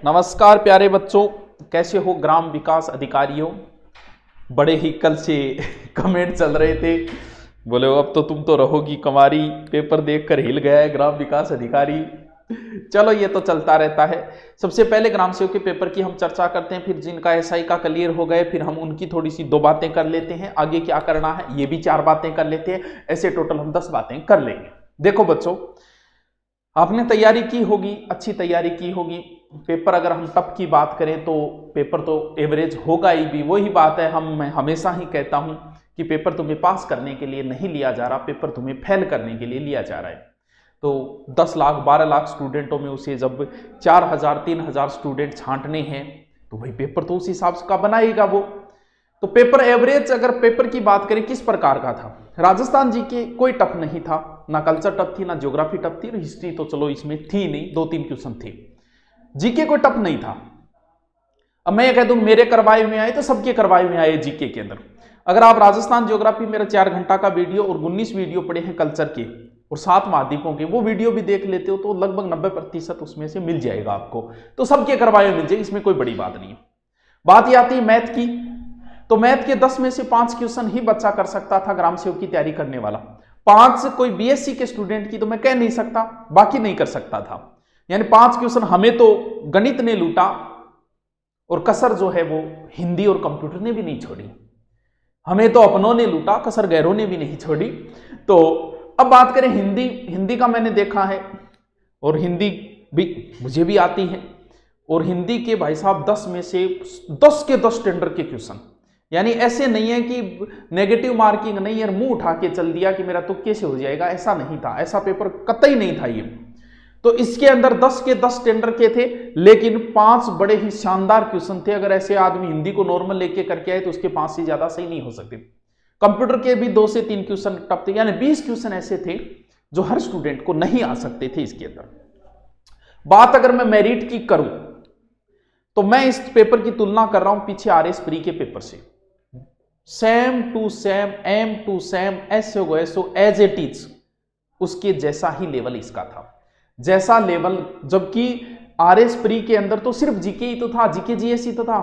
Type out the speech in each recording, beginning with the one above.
नमस्कार प्यारे बच्चों, कैसे हो ग्राम विकास अधिकारियों। बड़े ही कल से कमेंट चल रहे थे, बोले अब तो तुम तो रहोगी कमारी, पेपर देखकर हिल गया है ग्राम विकास अधिकारी। चलो ये तो चलता रहता है। सबसे पहले ग्राम सेवक के पेपर की हम चर्चा करते हैं, फिर जिनका एसआई का क्लियर हो गए फिर हम उनकी थोड़ी सी 2 बातें कर लेते हैं, आगे क्या करना है ये भी 4 बातें कर लेते हैं, ऐसे टोटल हम 10 बातें कर लेंगे। देखो बच्चों, आपने तैयारी की होगी, अच्छी तैयारी की होगी। पेपर अगर हम टफ की बात करें तो पेपर तो एवरेज होगा ही भी। वही बात है, मैं हमेशा ही कहता हूं कि पेपर तुम्हें पास करने के लिए नहीं लिया जा रहा, पेपर तुम्हें फेल करने के लिए लिया जा रहा है। तो 10 लाख 12 लाख स्टूडेंटों में उसे जब 4000 3000 स्टूडेंट छांटने हैं तो वही पेपर तो उस हिसाब का बनाएगा वो। तो पेपर एवरेज अगर पेपर की बात करें किस प्रकार का था, राजस्थान जी के कोई टफ नहीं था, ना कल्चर टफ थी, ना ज्योग्राफी टफ थी, हिस्ट्री तो चलो इसमें थी नहीं, 2-3 क्वेश्चन थे। जीके कोई टफ नहीं था। अब मैं ये कह दूं मेरे करवाए में आए तो सबके करवाए में आए जीके के अंदर। अगर आप राजस्थान ज्योग्राफी मेरा 4 घंटा का वीडियो और 19 वीडियो पड़े हैं कल्चर के और 7 महाद्वीपों के, वो वीडियो भी देख लेते हो तो लगभग 90% उसमें से मिल जाएगा आपको। तो सबके करवाए में मिल जाएगी, इसमें कोई बड़ी बात नहीं है। बात ये आती है मैथ की, तो मैथ के 10 में से 5 क्वेश्चन ही बच्चा कर सकता था ग्राम सेवक की तैयारी करने वाला। 5 कोई बीएससी के स्टूडेंट की तो मैं कह नहीं सकता, बाकी नहीं कर सकता था। यानी 5 क्वेश्चन हमें तो गणित ने लूटा और कसर जो है वो हिंदी और कंप्यूटर ने भी नहीं छोड़ी। हमें तो अपनों ने लूटा, कसर गैरों ने भी नहीं छोड़ी। तो अब बात करें हिंदी का मैंने देखा है और हिंदी भी मुझे भी आती है। और हिंदी के भाई साहब 10 में से 10 के 10 टेंडर के क्वेश्चन, यानी ऐसे नहीं है कि नेगेटिव मार्किंग नहीं है, मुंह उठा के चल दिया कि मेरा तुक्के से हो जाएगा, ऐसा नहीं था, ऐसा पेपर कतई नहीं था ये। तो इसके अंदर 10 के 10 टेंडर के थे, लेकिन 5 बड़े ही शानदार क्वेश्चन थे। अगर ऐसे आदमी हिंदी को नॉर्मल लेके करके आए तो उसके 5 से ज्यादा सही नहीं हो सकते। कंप्यूटर के भी 2 से 3 क्वेश्चन टफ थे, यानी 20 क्वेश्चन ऐसे थे जो हर स्टूडेंट को नहीं आ सकते थे इसके अंदर। बात अगर मैं मेरिट की करूं तो मैं इस पेपर की तुलना कर रहा हूं पीछे आरएस प्री के पेपर से। Same to same, M to same, so as it is, उसके जैसा ही लेवल इसका था, जैसा लेवल। जबकि आरएस प्री के अंदर तो सिर्फ जीके ही तो था, जीके जीएस ही तो था।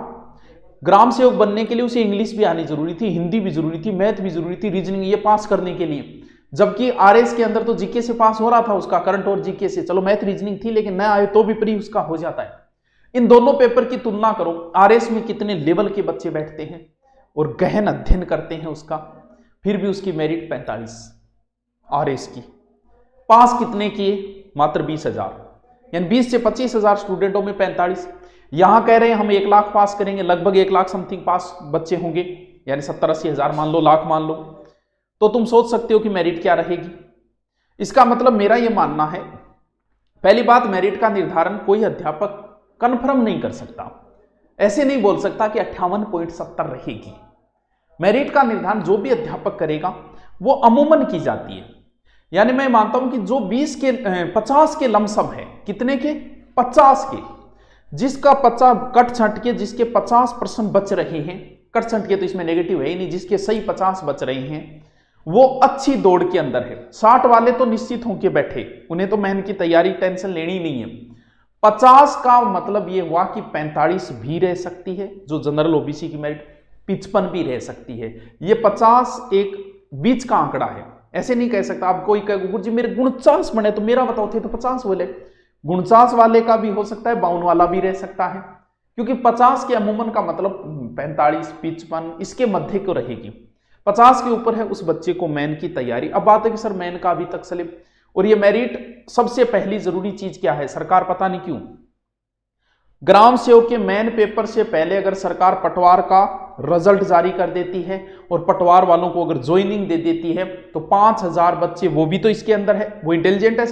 ग्राम सेवक बनने के लिए उसे इंग्लिश भी आनी जरूरी थी, हिंदी भी जरूरी थी, मैथ भी जरूरी थी, रीजनिंग, ये पास करने के लिए। जबकि आरएस के अंदर तो जीके से पास हो रहा था उसका, करंट और जीके से, चलो मैथ रीजनिंग थी लेकिन न आए तो भी प्री उसका हो जाता है। इन दोनों पेपर की तुलना करो, आरएस में कितने लेवल के बच्चे बैठते हैं और गहन अध्ययन करते हैं उसका, फिर भी उसकी मेरिट 45 आरएस की। पास कितने किए? मात्र 20,000, यानी 20 से 25,000 स्टूडेंटों में 45। यहां कह रहे हैं हम 1 लाख पास करेंगे, लगभग 1 लाख समथिंग पास बच्चे होंगे, यानी 70-80 हजार मान लो, लाख मान लो। तो तुम सोच सकते हो कि मेरिट क्या रहेगी। इसका मतलब मेरा यह मानना है, पहली बात, मेरिट का निर्धारण कोई अध्यापक कंफर्म नहीं कर सकता। ऐसे नहीं बोल सकता कि 58.70 रहेगी। मेरिट का निर्धारण जो भी अध्यापक करेगा वो अमूमन की जाती है। यानी मैं मानता हूं कि जो 50 के लमसम है, कितने के? 50 के, जिसका 50 कट छंट के, जिसके 50% बच रहे हैं, कट छंट के तो इसमें नेगेटिव है ही नहीं, जिसके सही 50 बच रहे हैं वो अच्छी दौड़ के अंदर है। 60 वाले तो निश्चित होके बैठे, उन्हें तो मेहनत की तैयारी टेंशन लेनी नहीं है। 50 का मतलब ये हुआ कि 45 भी रह सकती है, जो जनरल ओबीसी की मेरिट 55 भी रह सकती है। ये 50 एक बीच का आंकड़ा है, ऐसे नहीं कह सकता। आप कोई कहे गुरु जी मेरे 49 बने तो मेरा बताओ थे तो 50 बोले, 49 वाले का भी हो सकता है, 52 वाला भी रह सकता है, क्योंकि 50 के अमूमन का मतलब 45 55 इसके मध्य को रहेगी। 50 के ऊपर है उस बच्चे को मेन की तैयारी। अब बात है कि सर मेन का अभी तक स्लिप और ये मेरिट, सबसे पहली जरूरी चीज क्या है, सरकार पता नहीं क्यों ग्राम सेवक के मेन पेपर से पहले अगर सरकार पटवार का रिजल्ट जारी कर देती है और पटवार वालों को अगर ज्वाइनिंग दे देती है तो 5000 बच्चे, वो भी तो इसके अंदर है, वो इंटेलिजेंट है।